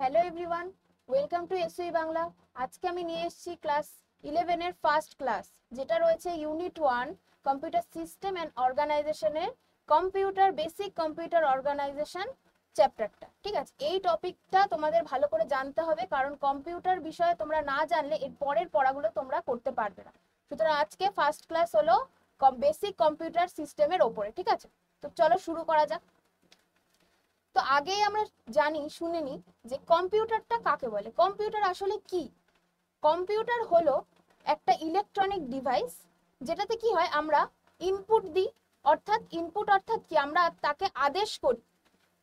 Hello everyone, welcome to SU Bangla. আজকে আমি নিয়ে এসেছি ক্লাস 11 এর ফার্স্ট ক্লাস, যেটা রয়েছে ইউনিট 1 কম্পিউটার সিস্টেম অ্যান্ড অর্গানাইজেশনের কম্পিউটার বেসিক কম্পিউটার অর্গানাইজেশন চ্যাপ্টারটা। ঠিক আছে, এই টপিকটা তোমাদের ভালো করে জানতে হবে, কারণ কম্পিউটার বিষয়ে তোমরা না জানলে এর পরের পড়াগুলো তোমরা করতে পারবে না। সুতরাং আজকে ফার্স্ট ক্লাস হলো বেসিক কম্পিউটার সিস্টেমের ওপরে। ঠিক আছে, তো চলো শুরু করা যাক। তো আগেই আমরা শুনে নি যে কম্পিউটারটা কাকে বলে। কম্পিউটার আসলে কি? কম্পিউটার হলো একটা ইলেকট্রনিক ডিভাইস, যেটাতে কি হয়, আমরা ইনপুট দিই। অর্থাৎ কি, আমরা তাকে আদেশ করি।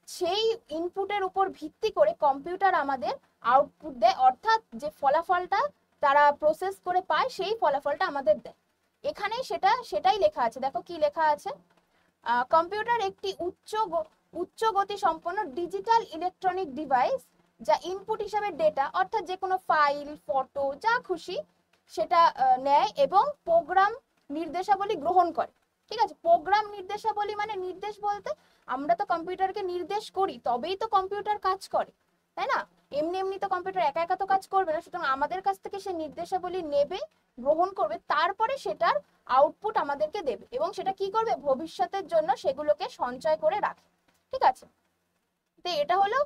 সেই ইনপুটের উপর ভিত্তি করে কম্পিউটার আমাদের আউটপুট দেয়, অর্থাৎ যে ফলাফলটা তারা প্রসেস করে পায় সেই ফলাফলটা আমাদের দেয়। এখানে সেটাই লেখা আছে। দেখো কি লেখা আছে। কম্পিউটার একটি উচ্চ গতি সম্পন্ন ডিজিটাল ইলেকট্রনিক ডিভাইস, যা ইনপুট হিসাবে ডেটা, অর্থাৎ যে কোনো ফাইল, ফটো, যা খুশি সেটা নেয় এবং প্রোগ্রাম নির্দেশাবলী গ্রহণ করে। ঠিক আছে, প্রোগ্রাম নির্দেশাবলী মানে নির্দেশ বলতে আমরা তো কম্পিউটারকে নির্দেশ করি, তবেই তো কম্পিউটার কাজ করে, তাই না? এমনি এমনি তো কম্পিউটার একা একা তো কাজ করবে না। সুতরাং আমাদের কাছ থেকে সে নির্দেশাবলী নেবে, গ্রহণ করবে, তারপরে সেটার আউটপুট আমাদেরকে দেবে এবং সেটা কি করবে, ভবিষ্যতের জন্য সেগুলোকে সঞ্চয় করে রাখে। ঠিক আছে, তো এটা হলো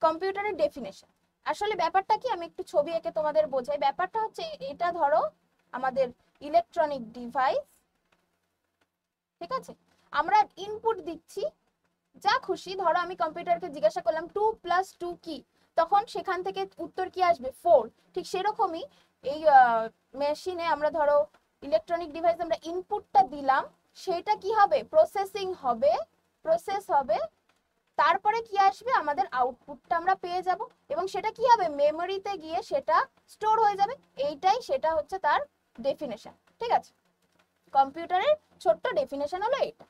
কম্পিউটারের ডেফিনেশন। আসলে ব্যাপারটা কি, আমি একটু ছবি এঁকে তোমাদের বোঝাই। ব্যাপারটা হচ্ছে, এটা ধরো আমাদের ইলেকট্রনিক ডিভাইস। ঠিক আছে, আমরা ইনপুট দিচ্ছি যা খুশি। ধরো আমি কম্পিউটারকে জিজ্ঞাসা করলাম 2+2 কি, তখন সেখান থেকে উত্তর কি আসবে, 4। ঠিক সেরকমই এই মেশিনে আমরা ধরো ইলেকট্রনিক ডিভাইস আমরা ইনপুটটা দিলাম, সেটা কি হবে, প্রসেস হবে, তারপরে কি আসবে, আমাদের আউটপুটটা আমরা পেয়ে যাব এবং সেটা কি হবে, মেমোরিতে গিয়ে সেটা স্টোর হয়ে যাবে। সেটা হচ্ছে তার ডেফিনেশন। ঠিক আছে, কম্পিউটারের ছোট্ট ডেফিনেশন হলো এটা।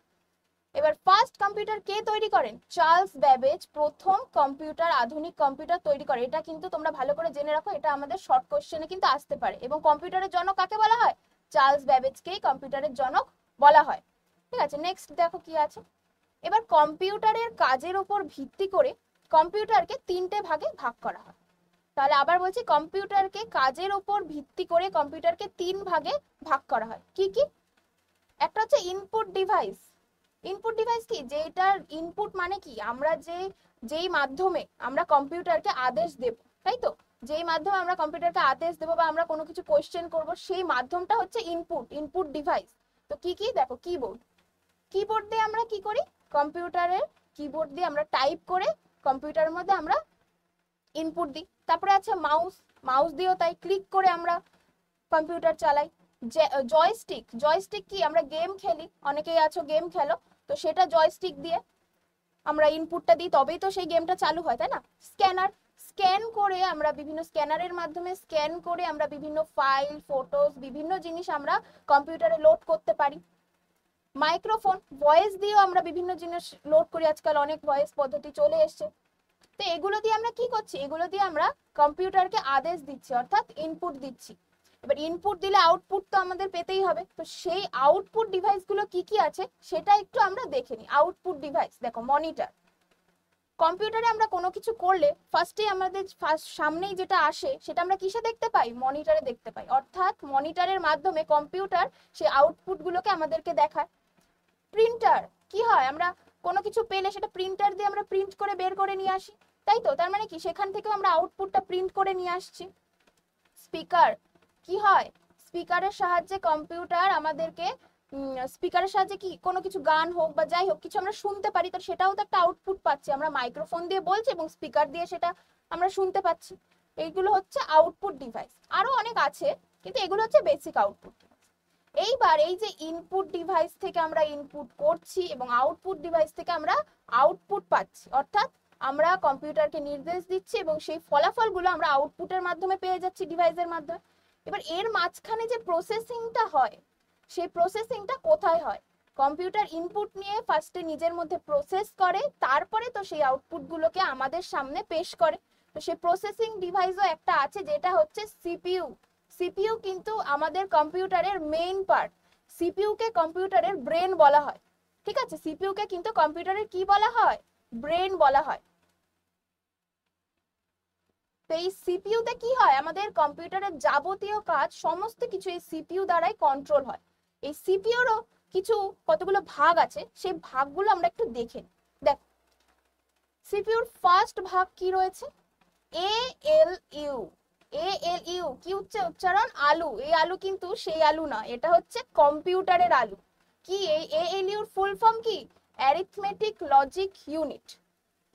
এবার ফার্স্ট কম্পিউটার কে তৈরি করেন? চার্লস ব্যাবেজ প্রথম আধুনিক কম্পিউটার তৈরি করে। এটা কিন্তু তোমরা ভালো করে জেনে রাখো, এটা আমাদের শর্ট কোশ্চেনে কিন্তু আসতে পারে। এবং কম্পিউটারের জনক কাকে বলা হয়? চার্লস ব্যাবেজকেই কম্পিউটারের জনক বলা হয়। ঠিক আছে, নেক্সট দেখো কি আছে। এবার কম্পিউটারের কাজের উপর ভিত্তি করে কম্পিউটারকে 3টে ভাগে ভাগ করা হয়। তাহলে আবার বলছি, কম্পিউটারকে কাজের উপর ভিত্তি করে কম্পিউটারকে 3 ভাগে ভাগ করা হয়। কি কি? একটা হচ্ছে ইনপুট ডিভাইস। ইনপুট ডিভাইস কি, যেটার ইনপুট মানে কি, আমরা যেই মাধ্যমে আমরা কম্পিউটারকে আদেশ দেব, তাই তো? যেই মাধ্যমে আমরা কম্পিউটারকে আদেশ দেব বা আমরা কোনো কিছু কোশ্চেন করব, সেই মাধ্যমটা হচ্ছে ইনপুট ডিভাইস। তো কি কি দেখো, কিবোর্ড দিয়ে আমরা কি করি, কম্পিউটারের কিবোর্ড দিয়ে আমরা টাইপ করে কম্পিউটারের মধ্যে আমরা ইনপুট দিই। তারপরে আছে মাউস দিয়েও তাই, ক্লিক করে আমরা কম্পিউটার চালাই। জয়স্টিক কি, আমরা গেম খেলি, অনেকেই আছো গেম খেলো, তো সেটা জয়স্টিক দিয়ে আমরা ইনপুটটা দিই, তবেই তো সেই গেমটা চালু হয়, তাই না? স্ক্যানারের মাধ্যমে স্ক্যান করে আমরা বিভিন্ন ফাইল, ফটোস, বিভিন্ন জিনিস আমরা কম্পিউটারে লোড করতে পারি। মাইক্রোফোন, ভয়েস দিয়েও আমরা বিভিন্ন জিনিস লোড করি, আজকাল অনেক ভয়েস পদ্ধতি চলে এসছে। তো এগুলো দিয়ে আমরা কি করছি, এগুলো দিয়ে আমরা কম্পিউটারকে আদেশ দিচ্ছি, অর্থাৎ ইনপুট দিচ্ছি। এবার ইনপুট দিলে আউটপুট তো আমাদের পেতেই হবে, তো সেই আউটপুট ডিভাইসগুলো কি কি আছে সেটা একটু আমরা দেখে নিই। আউটপুট ডিভাইস দেখো, মনিটর। কম্পিউটারে আমরা কোনো কিছু করলে আমাদের সামনেই যেটা আসে সেটা আমরা কিসে দেখতে পাই, মনিটরে দেখতে পাই। অর্থাৎ মনিটরের মাধ্যমে কম্পিউটার সেই আউটপুটগুলোকে আমাদেরকে দেখায়। প্রিন্টার কি হয়, আমরা কোনো কিছু পেলে সেটা প্রিন্টার দিয়ে আমরা প্রিন্ট করে বের করে নিয়ে আসি, তাই তো? তার মানে কি, সেখান থেকে আমরা আউটপুটটা প্রিন্ট করে নিয়ে আসছি। স্পিকার কি হয়, স্পিকারের সাহায্যে কম্পিউটার আমাদেরকে স্পিকারের সাহায্যে কি কোনো কিছু গান হোক বা যাই হোক কিছু আমরা শুনতে পারি, তো সেটাও তো একটা আউটপুট পাচ্ছি। আমরা মাইক্রোফোন দিয়ে বলছি এবং স্পিকার দিয়ে সেটা আমরা শুনতে পাচ্ছি। এইগুলো হচ্ছে আউটপুট ডিভাইস। আরো অনেক আছে, কিন্তু এগুলো হচ্ছে বেসিক আউটপুট। এইবার এই যে ইনপুট ডিভাইস থেকে আমরা ইনপুট করছি এবং আউটপুট ডিভাইস থেকে আমরা আউটপুট পাচ্ছি, অর্থাৎ আমরা কম্পিউটারকে নির্দেশ দিচ্ছি এবং সেই ফলাফলগুলো আমরা আউটপুটের মাধ্যমে পেয়ে যাচ্ছি ডিভাইসের মাধ্যমে। এবার এর মাঝখানে যে প্রসেসিংটা হয়, সেই প্রসেসিংটা কোথায় হয়? কম্পিউটার ইনপুট নিয়ে ফার্স্টে নিজের মধ্যে প্রসেস করে, তারপরে তো সেই আউটপুটগুলোকে আমাদের সামনে পেশ করে। তো সেই প্রসেসিং ডিভাইসও একটা আছে, যেটা হচ্ছে সিপিইউ। সিপিইউ কিন্তু আমাদের কম্পিউটারের মেইন পার্ট। সিপিইউ কে কম্পিউটারের ব্রেন বলা হয়। ঠিক আছে, সিপিইউ কে কিন্তু কম্পিউটারের কি বলা হয়, ব্রেন বলা হয়। এই সিপিইউ তে কি হয়, আমাদের কম্পিউটারের যাবতীয় কাজ সমস্ত কিছু এই সিপিইউ দ্বারাই কন্ট্রোল হয়। এই সিপিইউরও কিছু কতগুলো ভাগ আছে, সেই ভাগগুলো আমরা একটু দেখে নিই। দেখ, সিপিইউর ফার্স্ট ভাগ কি রয়েছে, এএলইউ। এএলইউ কি উচ্চারণ, আলু। এই আলু কিন্তু সেই আলু না, এটা হচ্ছে কম্পিউটারের আলু। কি এই এএলইউর ফুল ফর্ম কি, অ্যারিথমেটিক লজিক ইউনিট।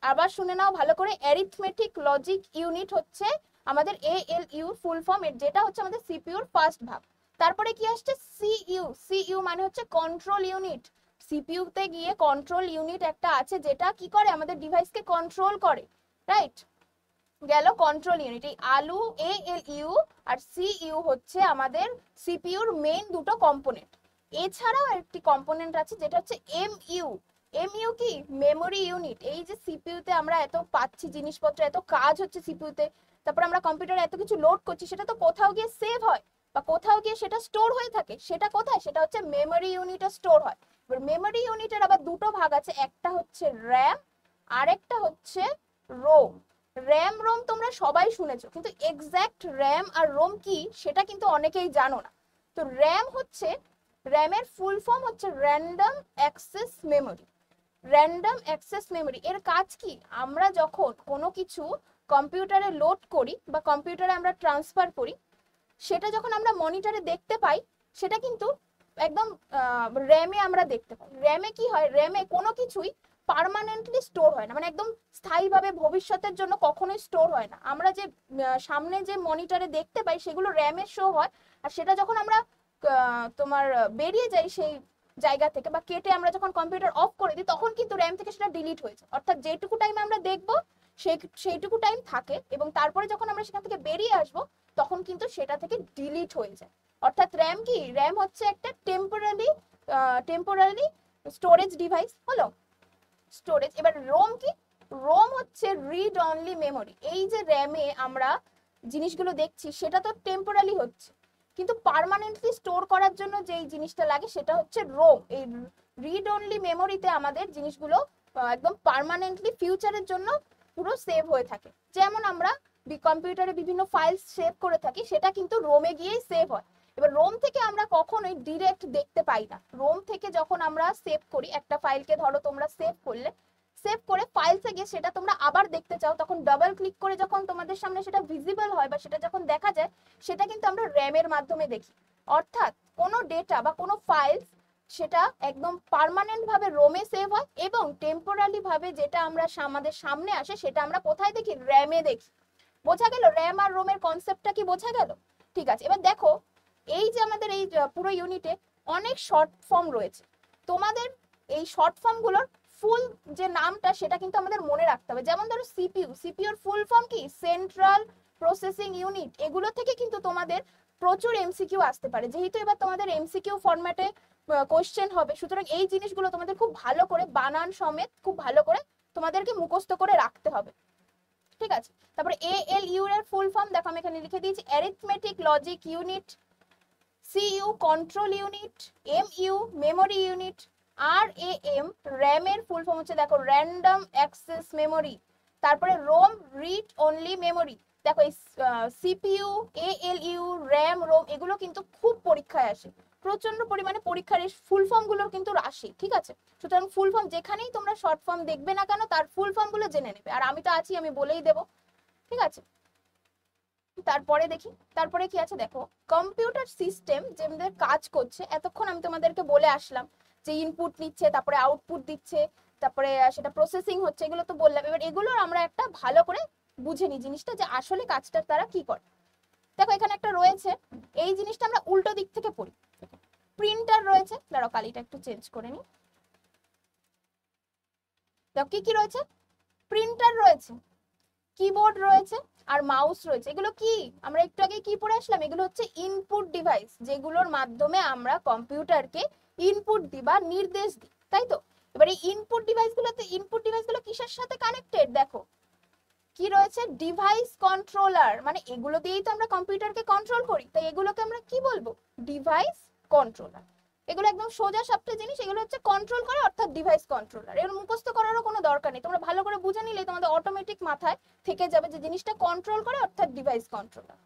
আবার শুনে নাও ভালো করে, অ্যারিথমেটিক লজিক ইউনিট হচ্ছে আমাদের এএলইউ ফুল ফর্ম, যেটা হচ্ছে আমাদের সিপিইউর ফার্স্ট ভাগ। তারপরে কি আসছে, সিইউ। সিইউ মানে হচ্ছে কন্ট্রোল ইউনিট। সিপিইউ তে গিয়ে কন্ট্রোল ইউনিট একটা আছে, যেটা কি করে, আমাদের ডিভাইসকে কন্ট্রোল করে, রাইট। গেল কন্ট্রোল ইউনিট। এই আলু এএলইউ আর সিইউ হচ্ছে আমাদের সিপিইউর মেইন দুটো কম্পোনেন্ট। এছাড়াও একটি কম্পোনেন্ট আছে যেটা হচ্ছে এমইউ। এমইউ কি, মেমোরি ইউনিট। এই যে সিপিইউ তে আমরা এত পাচ্ছি জিনিসপত্র, এত কাজ হচ্ছে সিপিইউ তে, তারপর আমরা কম্পিউটারে এত কিছু লোড করছি, সেটা তো কোথাও গিয়ে সেভ হয় বা কোথাও গিয়ে সেটা স্টোর হয়ে থাকে। সেটা কোথায়, সেটা হচ্ছে মেমোরি ইউনিটে স্টোর হয়। এবার মেমোরি ইউনিটের আবার দুটো ভাগ আছে, একটা হচ্ছে র্যাম আর একটা হচ্ছে রোম। র্যাম রোম তোমরা সবাই শুনেছো, কিন্তু এক্স্যাক্ট র্যাম আর রোম কি সেটা কিন্তু অনেকেই জানো না। তো র্যাম হচ্ছে, র্যামের ফুল ফর্ম হচ্ছে random access memory. Random access memory এর কাজ কি, আমরা যখন কোনো কিছু কম্পিউটারে লোড করি বা কম্পিউটারে আমরা ট্রান্সফার করি, সেটা যখন আমরা মনিটরে দেখতে পাই, সেটা কিন্তু একদম র্যামে আমরা দেখতে পাই। র্যামে কি হয়, র্যামে কোনো কিছুই পার্মানেন্টলি স্টোর হয় না, মানে একদম স্থায়ীভাবে ভবিষ্যতের জন্য কখনোই স্টোর হয় না। আমরা যে সামনে যে মনিটরে দেখতে পাই সেগুলো র্যামে শো হয়, আর সেটা যখন আমরা তোমার বেরিয়ে যাই সেই জায়গা থেকে বা কেটে আমরা যখন কম্পিউটার অফ করে দিই, তখন কিন্তু র্যাম থেকে সেটা ডিলিট হয়ে যায়। অর্থাৎ যেটুকু টাইম আমরা দেখবো সেইটুকু টাইম থাকে, এবং তারপরে যখন আমরা সেখান থেকে বেরিয়ে আসবো তখন কিন্তু সেটা থেকে ডিলিট হয়ে যায়। অর্থাৎ র্যাম কি, র্যাম হচ্ছে একটা টেম্পোরারি স্টোরেজ ডিভাইস, হলো স্টোরেজ। এবার রোম কি, রোম হচ্ছে রিড অনলি মেমোরি। এই যে র্যামে আমরা জিনিসগুলো দেখছি সেটা তো টেম্পোরারি হচ্ছে, কিন্তু পার্মানেন্টলি স্টোর করার জন্য যেই জিনিসটা লাগে সেটা হচ্ছে রোম। এই রিড অনলি মেমোরিতে আমাদের জিনিসগুলো একদম পার্মানেন্টলি ফিউচারের জন্য পুরো সেভ হয়ে থাকে। যেমন আমরা কম্পিউটারে বিভিন্ন ফাইলস সেভ করে থাকি, সেটা কিন্তু রোমে গিয়েই সেভ হয়। এবার রোম থেকে আমরা কখনোই ডিরেক্ট দেখতে পাই না। রোম থেকে যখন আমরা সেভ করি একটা ফাইলকে, ধরো তোমরা সেভ করলে, সেভ করে ফাইলসে গিয়ে সেটা তোমরা আবার দেখতে চাও, তখন ডাবল ক্লিক করে যখন তোমাদের সামনে সেটা ভিজিবল হয় বা সেটা যখন দেখা যায়, সেটা কিন্তু আমরা র্যামের মাধ্যমে দেখি। অর্থাৎ কোনো ডেটা বা কোনো ফাইলস সেটা একদম পার্মানেন্ট ভাবে রোমে সেভ হয়, এবং টেম্পোরারি ভাবে যেটা আমরা আমাদের সামনে আসে সেটা আমরা কোথায় দেখি, র্যামে দেখি। বোঝা গেল র্যাম আর রোমের কনসেপ্টটা কি বোঝা গেল? ঠিক আছে, এবার দেখো এই যে আমাদের এই পুরো ইউনিটে অনেক শর্ট ফর্ম রয়েছে। তোমাদের এই শর্ট ফর্ম গুলোর ফুল যে নামটা সেটা কিন্তু আমাদের মনে রাখতে হবে। যেমন ধরো সিপিইউ, সিপিইউর ফুল ফর্ম কি, সেন্ট্রাল প্রসেসিং ইউনিট। এগুলো থেকে কিন্তু তোমাদের প্রচুর এমসিকিউ আসতে পারে, যেহেতু এবার তোমাদের এমসিকিউ ফরম্যাটে কোশ্চেন হবে, সুতরাং এই জিনিসগুলো তোমাদের খুব ভালো করে বানান সমেত খুব ভালো করে তোমাদেরকে মুখস্থ করে রাখতে হবে, ঠিক আছে। তারপরে এএলইউ এর ফুল ফর্ম দেখো আমি এখানে লিখে দিয়েছি, arithmetic logic unit. CU control unit, MU memory unit, আর এএম র্যাম এর ফুল ফর্ম হচ্ছে দেখো র্যান্ডম অ্যাক্সেস মেমোরি। তারপরে রোম রিড অনলি মেমোরি। দেখো এই সিপিইউ, এএলইউ, র্যাম, রোম এগুলো কিন্তু খুব পরীক্ষায় আসে, প্রচন্ড পরিমাণে পরীক্ষার এই ফুল ফর্ম গুলোর কিন্তু রাশি, ঠিক আছে। সুতরাং ফুল ফর্ম যেখানেই তোমরা শর্ট ফর্ম দেখবে না কেন তার ফুল ফর্ম গুলো জেনে নেবে, আর আমি তো আছি, আমি বলেই দেবো, ঠিক আছে। তারপরে দেখি, তারপরে কি আছে দেখো, কম্পিউটার সিস্টেম যেমন কাজ করছে, এতক্ষণ আমি তোমাদেরকে বলে আসলাম যে ইনপুট নিচ্ছে, তারপরে আউটপুট দিচ্ছে, তারপরে সেটা প্রসেসিং হচ্ছে, এগুলো তো বললাম। এবার এগুলোর আমরা একটা ভালো করে বুঝে নিই জিনিসটা, যে আসলে কাজটা তারা কি করে। দেখো এখানে একটা রয়েছে, এই জিনিসটা আমরা উল্টো দিক থেকে পড়ি। প্রিন্টার রয়েছে, দাঁড়াও কালিটা একটু চেঞ্জ করে নিই। দেখো কি কি রয়েছে, প্রিন্টার রয়েছে, কিবোর্ড রয়েছে, আর মাউস রয়েছে। এগুলো কি, আমরা একটু আগে কি পড়ে আসলাম, এগুলো হচ্ছে ইনপুট ডিভাইস, যেগুলোর মাধ্যমে আমরা কম্পিউটারকে ইনপুট দিই বা নির্দেশ দিই, তাই তো। এবার এই ইনপুট ডিভাইসগুলো কিসের সাথে কানেক্টেড, দেখো কি রয়েছে, ডিভাইস কন্ট্রোলার। মানে এগুলো দিয়েই তো আমরা কম্পিউটারকে কন্ট্রোল করি, তাই এগুলোকে আমরা কি বলবো, ডিভাইস কন্ট্রোলার। এগুলো একদম সোজা সাপটা জিনিস, এগুলো হচ্ছে কন্ট্রোল করে, অর্থাৎ ডিভাইস কন্ট্রোলার। এর মুখস্থ করারও কোনো দরকার নেই, তোমরা ভালো করে বুঝে নিলেই তোমাদের অটোমেটিক মাথায় থেকে যাবে যে জিনিসটা কন্ট্রোল করে, অর্থাৎ ডিভাইস কন্ট্রোলার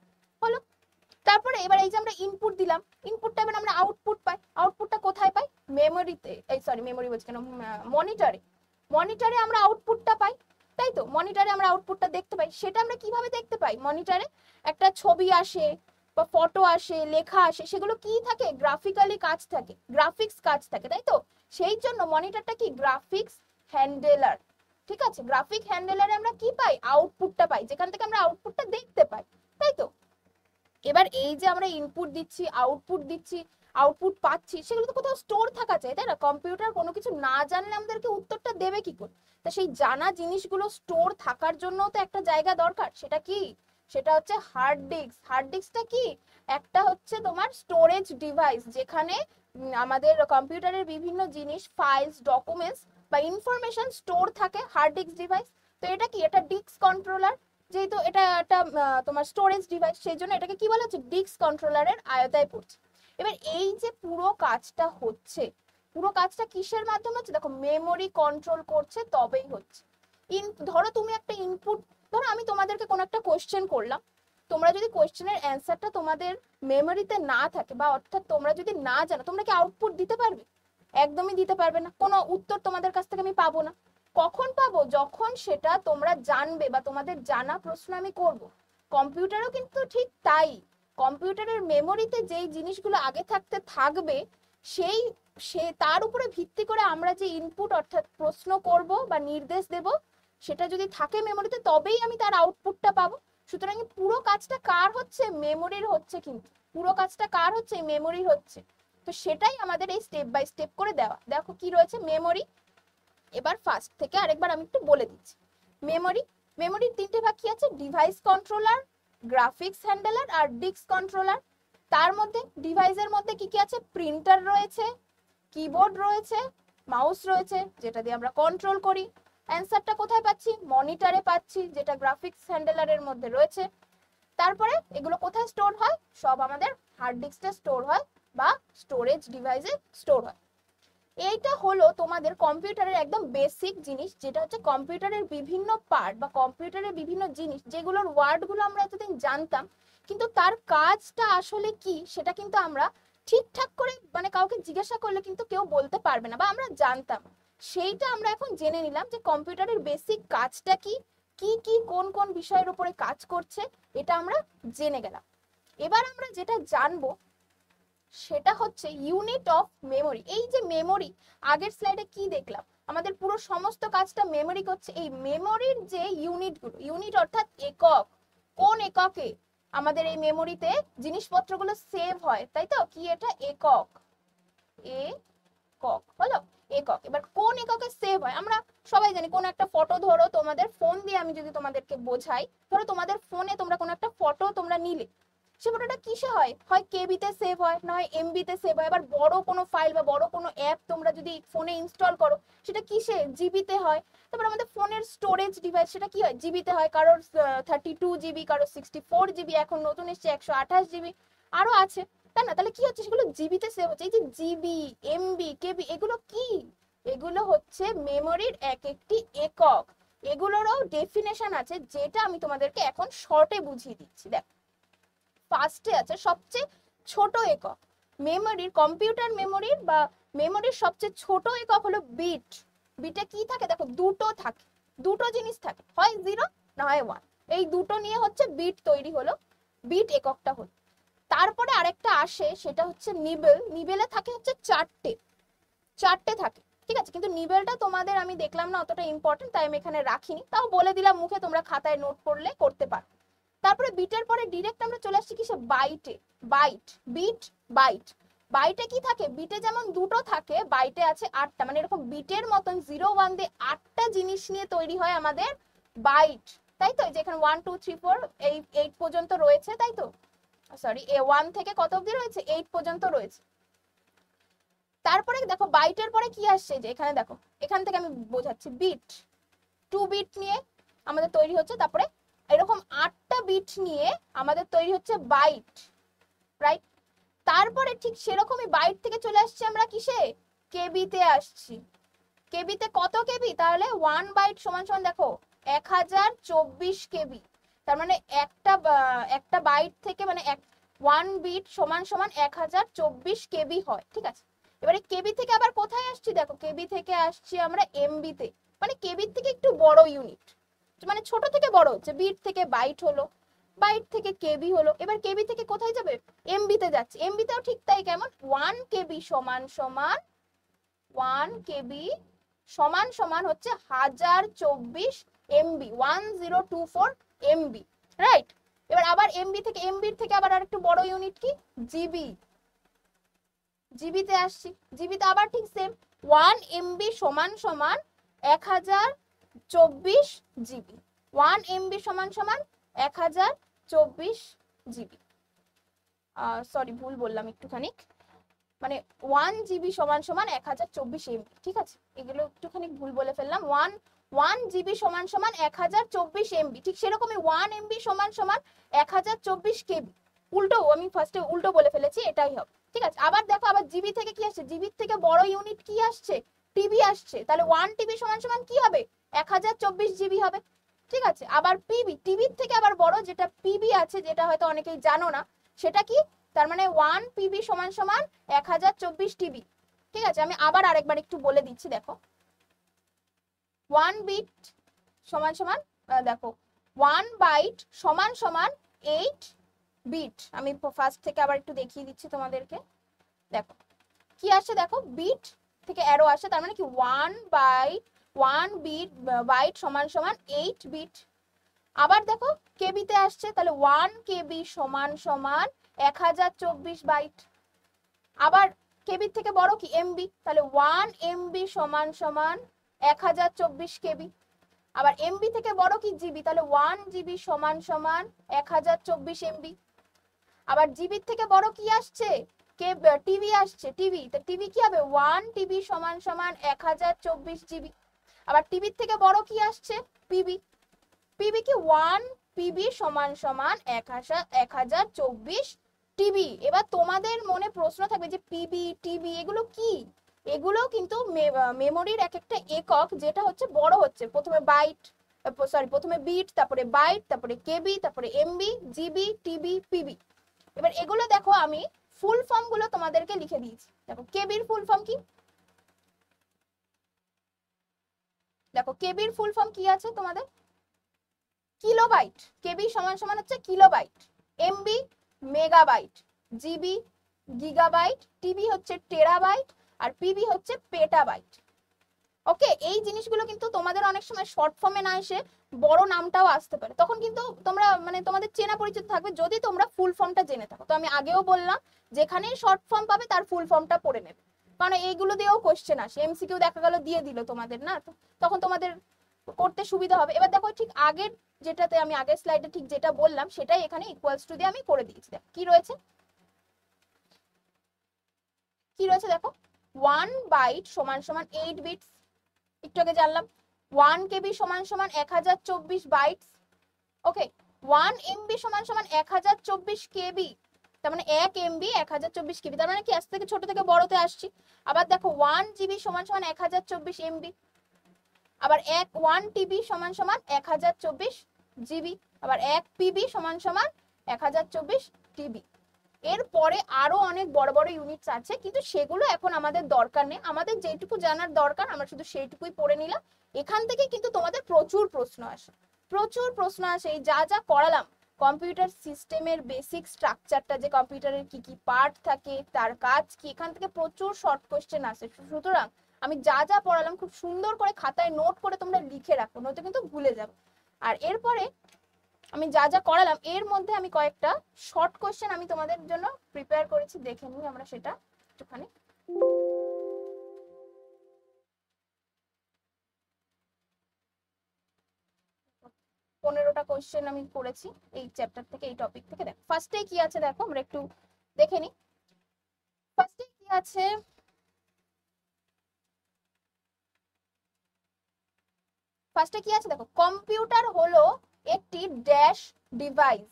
হলো। তারপরে এবার এই যে আমরা ইনপুট দিলাম, ইনপুটটা এবার আমরা আউটপুট পাই। আউটপুটটা কোথায় পাই? মেমোরিতে, এই সরি মেমোরি বলছি কেন, মনিটরে। মনিটরে আমরা আউটপুটটা পাই, তাই তো? মনিটরে আমরা আউটপুটটা দেখতে পাই। সেটা আমরা কিভাবে দেখতে পাই? মনিটরে একটা ছবি আসে বা ফটো আসে, লেখা আসে, সেগুলো কি থাকে? গ্রাফিক্যালি কাজ থাকে, গ্রাফিক্স কাজ থাকে, তাই তো? সেই জন্য মনিটরটা কি? Graphics handler. ঠিক আছে, গ্রাফিক হ্যান্ডেলারে আমরা কি পাই? আউটপুটটা পাই, যেখান থেকে আমরা আউটপুটটা দেখতে পাই, তাই তো? এবার এই যে আমরা ইনপুট দিচ্ছি, আউটপুট দিচ্ছি, আউটপুট পাচ্ছি, সেগুলো তো কোথাও স্টোর থাকা চাই, তাই না? কম্পিউটার কোনো কিছু না জানলে আমাদেরকে উত্তরটা দেবে কি করে? তা সেই জানা জিনিসগুলো স্টোর থাকার জন্য তো একটা জায়গা দরকার। সেটা কি? সেটা হচ্ছে হার্ড ডিস্ক। হার্ড ডিস্কটা কি? একটা হচ্ছে তোমার স্টোরেজ ডিভাইস, যেখানে আমাদের কম্পিউটারের বিভিন্ন জিনিস, ফাইলস, ডকুমেন্টস বা ইনফরমেশন স্টোর থাকে হার্ড ডিস্ক ডিভাইস। তো এটা কি? এটা ডিস্ক কন্ট্রোলার। যেহেতু এটা একটা তোমার স্টোরেজ ডিভাইস, সেই জন্য এটাকে কি বলা হচ্ছে? ডিস্ক কন্ট্রোলারের আয়তায় পড়ছে। এবার এই যে পুরো কাজটা হচ্ছে, পুরো কাজটা কিসের মাধ্যমে হচ্ছে? দেখো, মেমোরি কন্ট্রোল করছে, তবেই হচ্ছে। ধরো তুমি একটা ইনপুট, ধরো আমি তোমাদেরকে কোনো একটা কোশ্চেন করলাম, তোমরা যদি কোশ্চেনের অ্যান্সারটা তোমাদের মেমোরিতে না থাকে, বা অর্থাৎ তোমরা যদি না জানো, তোমরা কি আউটপুট দিতে পারবে? একদমই দিতে পারবে না, কোনো উত্তর তোমাদের কাছ থেকে আমি পাবো না। কখন পাবো? যখন সেটা তোমরা জানবে বা তোমাদের জানা প্রশ্ন আমি করব। কম্পিউটারও কিন্তু ঠিক তাই। কম্পিউটারের মেমোরিতে যেই জিনিসগুলো আগে থাকতে থাকবে, সেই তার উপরে ভিত্তি করে আমরা যে ইনপুট, অর্থাৎ প্রশ্ন করব বা নির্দেশ দেব, সেটা যদি থাকে মেমোরিতে, তবেই আমি তার আউটপুটটা পাবো। সুতরাং পুরো কাজটা কার হচ্ছে? মেমোরির হচ্ছে। কিন্তু পুরো কাজটা কার হচ্ছে? মেমোরির হচ্ছে। তো সেটাই আমাদের এই স্টেপ বাই স্টেপ করে দেওয়া। দেখো কি রয়েছে? মেমোরি। এবার ফার্স্ট থেকে আরেকবার আমি একটু বলে দিচ্ছি। মেমোরি, মেমোরির তিনটে ভাগ কি আছে? ডিভাইস কন্ট্রোলার, গ্রাফিক্স হ্যান্ডেলার আর ডিস্ক কন্ট্রোলার। তার মধ্যে ডিভাইসের মধ্যে কি কি আছে? প্রিন্টার রয়েছে, কিবোর্ড রয়েছে, মাউস রয়েছে, যেটা দিয়ে আমরা কন্ট্রোল করি। অ্যান্সারটা কোথায় পাচ্ছি? মনিটরে পাচ্ছি, যেটা গ্রাফিক্স হ্যান্ডেলারের মধ্যে রয়েছে। তারপরে এগুলো কোথায় স্টোর হয়? সব আমাদের হার্ড ডিস্কে স্টোর হয় বা স্টোরেজ ডিভাইসে স্টোর হয়। এইটা হলো তোমাদের কম্পিউটারের একদম বেসিক জিনিস, যেটা হচ্ছে কম্পিউটারের বিভিন্ন পার্ট বা কম্পিউটারের বিভিন্ন জিনিস, যেগুলোর ওয়ার্ডগুলো আমরা এতদিন জানতাম, কিন্তু তার কাজটা আসলে কি সেটা কিন্তু আমরা ঠিকঠাক করে, মানে কাউকে জিজ্ঞাসা করলে কিন্তু কেউ বলতে পারবে না, বা আমরা জানতাম। সেইটা আমরা এখন জেনে নিলাম যে কম্পিউটারের বেসিক কাজটা কি, কি কি কোন কোন বিষয়ের উপরে কাজ করছে, এটা আমরা জেনে গেলাম। এবার আমরা যেটা জানবো সেটা হচ্ছে ইউনিট অফ মেমোরি। এই যে মেমোরি, আগের স্লাইডে কি দেখলাম? আমাদের পুরো সমস্ত কাজটা মেমোরি করছে। এই মেমোরির যে ইউনিটগুলো, ইউনিট অর্থাৎ একক, কোন এককে আমাদের এই মেমোরিতে জিনিসপত্রগুলো সেভ হয়, তাই তো? কি এটা? একক। একক হলো, একক। এবার কোন এককে সেভ হয়? আমরা সবাই জানি, কোন একটা ফটো, ধরো তোমাদের ফোন দিয়ে আমি যদি তোমাদেরকে বোঝাই, ধরো তোমাদের ফোনে তোমরা কোনো একটা ফটো তোমরা নিলে, সে ফটোটা কিসে হয়? হয় কেবিতে সেভ হয়, নয় এমবিতে সেভ হয়। আবার বড় কোনো ফাইল বা বড় কোনো অ্যাপ তোমরা যদি ফোনে ইনস্টল করো, সেটা কিসে? জিবিতে হয়। তারপর আমাদের ফোনের স্টোরেজ ডিভাইস, সেটা কি হয়? জিবিতে হয়। কারোর 32 জিবি, কারোর 64 জিবি, এখন নতুন এসছে 128 জিবি, আরো আছে, তাই না? তাহলে কি হচ্ছে? সেগুলো জিবিতে সেভ হচ্ছে। এই যে জিবি, এমবি, কেবি, এগুলো কি? এগুলো হচ্ছে মেমোরির এক একটি একক। এগুলোরও ডেফিনেশন আছে, যেটা আমি তোমাদেরকে এখন শর্টে বুঝিয়ে দিচ্ছি। দেখ, ফার্স্টে আছে সবচেয়ে ছোট একক। মেমোরির, কম্পিউটার মেমোরির বা মেমোরির সবচেয়ে ছোট একক হলো বিট। বিটে কি থাকে? দেখো, দুটো থাকে, দুটো জিনিস থাকে, হয় 0 না হয় 1। এই দুটো নিয়ে হচ্ছে বিট তৈরি হলো, বিট এককটা হলো। তারপরে আরেকটা আসে, সেটা হচ্ছে নিবেল। নিবেলে থাকে হচ্ছে চারটে থাকে, ঠিক আছে? কিন্তু নিবেলটা তোমাদের আমি দেখলাম না অতটা ইম্পর্টেন্ট, তাই আমি এখানে রাখিনি, তাও বলে দিলাম মুখে, তোমরা খাতায় নোট করলে করতে পারো। তারপরে বিটের পরে ডিরেক্ট আমরা চলে আসছি কিসে? বাইটে। Byte, bit, byte. বাইটে কি থাকে? বিটে যেমন দুটো থাকে, বাইটে আছে 8টা। মানে এরকম বিটের মতন 0 1 দিয়ে 8টা জিনিস নিয়ে তৈরি হয় আমাদের বাইট, তাই তো? যেখানে 1 2 3 4 এই 8 পর্যন্ত রয়েছে, তাই তো? সরি, A1 থেকে কত অবধি রয়েছে? 8 পর্যন্ত রয়েছে। তারপরে দেখো বাইটের পরে কি আসছে, যে এখানে দেখো, এখান থেকে আমি বোঝাচ্ছি, বিট, 2 বিট নিয়ে আমাদের তৈরি হচ্ছে। তারপরে এরকম 8টা বিট নিয়ে আমাদের তৈরি হচ্ছে বাইট, রাইট? তারপরে ঠিক সেরকমই বাইট থেকে চলে আসছি আমরা কিসে, কেবিতে আসছি। কেবিতে কত কেবি, তাহলে 1 বাইট সমান সমান দেখো 1024 কেবি। তার মানে একটা বাইট থেকে মানে 1 বিট সমান সমান 1024 কেবি হয়, ঠিক আছে। এবারে কেবি থেকে আবার কোথায় আসছি, দেখো কেবি থেকে আসছি আমরা এমবিতে, মানে কেবির থেকে একটু বড় ইউনিট, মানে ছোট থেকে বড় হচ্ছে, বিট থেকে বাইট হলো, বাইট থেকে কেবি হলো। এবার কেবি থেকে কোথায় যাবে, এমবিতে যাচ্ছে। এমবিতেও ঠিক তাই, কেমন 1 কেবি সমান সমান 1 কেবি সমান সমান হচ্ছে 1024 এমবি, 1024 এমবি, রাইট। এবার আবার এমবির থেকে আবার আরেকটু বড় ইউনিট কি, জিবি। জিবিতে আসছি, জিবিতে আবার ঠিক সেম 1 এমবি সমান সমান 1024 জিবি, 1 এমবি সমান সমান 1024 জিবি। সরি ভুল বললাম একটুখানি, মানে 1 জিবি সমান সমান 1024 এমবি, ঠিক আছে। এগুলো একটুখানি ভুল বলে ফেললাম। 1 জিবি সমান সমান 1024 এমবি, ঠিক সেরকমই 1 এমবি সমান সমান 1024 কেবি। উল্টো, আমি ফার্স্টে উল্টো বলে ফেলেছি, এটাই হবে, ঠিক আছে। আবার দেখো, আবার জিবি থেকে কি আসছে, জিবি থেকে বড় ইউনিট কি আসছে, টিবি আসছে, তাহলে 1 টিবি সমান সমান কি হবে, 1024 জিবি হবে, ঠিক আছে। আবার পিবি, টিবির থেকে আবার বড় যেটা পিবি আছে, যেটা হয়তো অনেকেই জানো না, সেটা কি, তার মানে 1 পিবি সমান সমান 1024 টিবি, ঠিক আছে। আমি আবার আরেকবার একটু বলে দিচ্ছি, দেখো 1 বিট সমান সমান দেখো 1 বাইট সমান সমান 8 বিট। আমি ফার্স্ট থেকে আবার একটু দেখিয়ে দিচ্ছি তোমাদেরকে, দেখো কি আসছে, দেখো বিট থেকে অ্যারো আসে, তার মানে কি 1 বিট বাইট সমান সমান 8 বিট। আবার দেখো কেবিতে আসছে, তাহলে 1 কেবি সমান সমান 1024 বাইট। আবার কেবির থেকে বড় কি, এমবি, তাহলে 1 এমবি সমান সমান 1024 কেবি। আবার এমবি থেকে বড় কি, জিবি, তাহলে 1 জিবি সমান সমান 1024 এমবি। আবার জিবি থেকে বড় কি আসছে, টিভি আসছে, টিভি, তো টিভি কি হবে, 1 টিভি সমান সমান 1024 জিবি। আবার টিভির থেকে বড় কি আসছে, পিবি, পিবি কি 1 পিবি সমান সমান 1024 টিবি। এবার তোমাদের মনে প্রশ্ন থাকবে যে পিবি টিবি এগুলো কি, এগুলো কিন্তু মেমোরির এক একটা একক, যেটা হচ্ছে বড় হচ্ছে, প্রথমে বাইট, প্রথমে বিট, তারপরে বাইট, তারপরে কেবি, তারপরে এমবি, জিবি, টিবি, পিবি। এবার এগুলো দেখো আমি ফুল ফর্ম গুলো তোমাদেরকে লিখে দিয়েছি। দেখো কেবির ফুল ফর্ম কি, দেখো কেবির ফুল ফর্ম কি আছে তোমাদের, কিলোবাইট, কেবি সমান সমান হচ্ছে kilobyte, MB megabyte, GB gigabyte, TB হচ্ছে টেরাবাইট, আর পিবি হচ্ছে পেটাবাইট। ওকে, এই জিনিসগুলো কিন্তু তোমাদের অনেক সময় শর্ট ফর্মে না এসে বড় নামটাও আসতে পারে, তখন কিন্তু তোমরা মানে তোমাদের চেনা পরিচিত থাকবে যদি তোমরা ফুল ফর্মটা জেনে থাকো। তো আমি আগেও বললাম, যেখানেই শর্ট ফর্ম পাবে তার ফুল ফর্মটা পড়ে নেবে, কারণ এইগুলো দিয়েও কোশ্চেন আসে, এমসিকিউ দেখা গেল দিয়ে দিল তোমাদের, না তখন তোমাদের করতে সুবিধা হবে। এবার দেখো ঠিক আগের যেটাতে আমি আগের স্লাইডে ঠিক যেটা বললাম সেটাই এখানে ইকুয়ালস টু দিয়ে আমি করে দিয়েছি। দেখো কি রয়েছে, কি রয়েছে দেখো 1 বাইট সমান সমান 8 বিটস, একটু আগে জানলাম। 1 কেবি সমান সমান 1024 বাইটস, ওকে। 1 এমবি সমান সমান 1024 কেবি, তার মানে 1 এমবি 1024 কেবি, তার মানে কি আজ থেকে ছোট থেকে বড়তে আসছি। আবার দেখো 1 জিবি সমান সমান 1024 এমবি, আবার 1 টিবি সমান সমান 1024 জিবি, আবার 1 পিবি সমান সমান 1024 টিবি। এরপরে আরো অনেক বড় বড় ইউনিটস আছে, কিন্তু সেগুলো এখন আমাদের দরকার নেই, আমাদের যেটুকু জানার দরকার আমরা শুধু সেইটুকুই পড়ে নিলাম। এখান থেকে কিন্তু তোমাদের প্রচুর প্রশ্ন আসে, প্রচুর প্রশ্ন আসে। এই যা যা করালাম, কম্পিউটার সিস্টেমের বেসিক স্ট্রাকচারটা, যে কম্পিউটারের কি কি পার্ট থাকে, তার কাজ কি, এখান থেকে প্রচুর শর্ট কোশ্চেন আসে। সুতরাং আমি যা যা পড়ালাম খুব সুন্দর করে খাতায় নোট করে তোমরা লিখে রাখো, নয়তো কিন্তু ভুলে যাবে। আর এরপরে আমি যা যা করালাম এর মধ্যে আমি কয়েকটা শর্ট কোশ্চেন আমি তোমাদের জন্য প্রিপেয়ার করেছি, দেখে নিই আমরা সেটা একটুখানি। 15টা কোশ্চেন আমি করেছি এই চ্যাপ্টার থেকে, এই টপিক থেকে। দেখো ফার্স্টে কি আছে, দেখো আমরা একটু দেখে নিই। ফার্স্টে কি আছে, ফার্স্টে কি আছে দেখো, কম্পিউটার হলো একটি ড্যাশ ডিভাইস,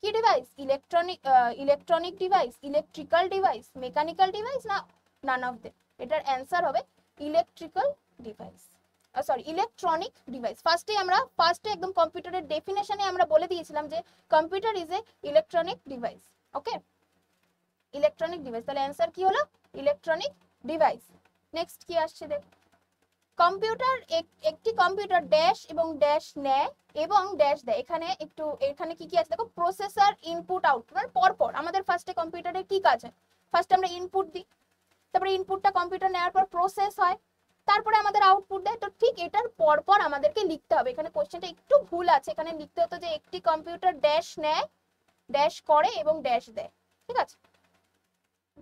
কি device? Electronic device, electrical device, mechanical device, না নান অফ দেম? এটার অ্যান্সার হবে electrical device, sorry electronic device. ফার্স্টে একদম কম্পিউটারের ডেফিনেশনে আমরা বলে দিয়েছিলাম যে computer is a electronic device. Okay, electronic device, তাহলে অ্যান্সার কি হলো? Electronic device. নেক্সট কি আসছে দেখ, কম্পিউটার, একটি কম্পিউটার ড্যাশ এবং ড্যাশ নেয় এবং ড্যাশ দেয়। এখানে কি কি আছে দেখো, প্রসেসর, ইনপুট, আউটপুট, মানে পরপর আমাদের ফার্স্টে কম্পিউটারে কি কাজ হয়? ফার্স্টে আমরা ইনপুট দিই, তারপরে ইনপুটটা কম্পিউটার নেওয়ার পর প্রসেস হয়, তারপরে আমাদের আউটপুট দেয়। তো ঠিক এটার পরপর আমাদেরকে লিখতে হবে। এখানে কোশ্চেনটা একটু ভুল আছে, এখানে লিখতে হতো যে একটি কম্পিউটার ড্যাশ নেয়, ড্যাশ করে এবং ড্যাশ দেয়। ঠিক আছে,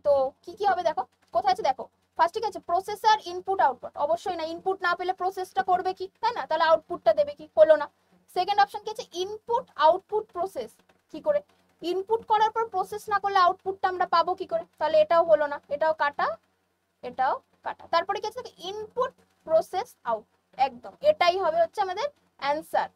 তো কি কি হবে দেখো, কোথায় আছে দেখো, ফার্স্ট ঠিক আছে প্রসেসর, ইনপুট, আউটপুট। অবশ্যই না, ইনপুট না পেলে প্রসেসটা করবে কি, তাই না? তাহলে আউটপুটটা দেবে কি, হলো না। সেকেন্ড অপশন কি আছে, ইনপুট আউটপুট প্রসেস। কি করে? ইনপুট করার পর প্রসেস না করলে আউটপুটটা আমরা পাবো কি করে? তাহলে এটাও হলো না, এটাও কাটা, এটাও কাটা। তারপরে কি আছে, ইনপুট প্রসেস আউট, একদম এটাই হবে হচ্ছে আমাদের অ্যান্সার,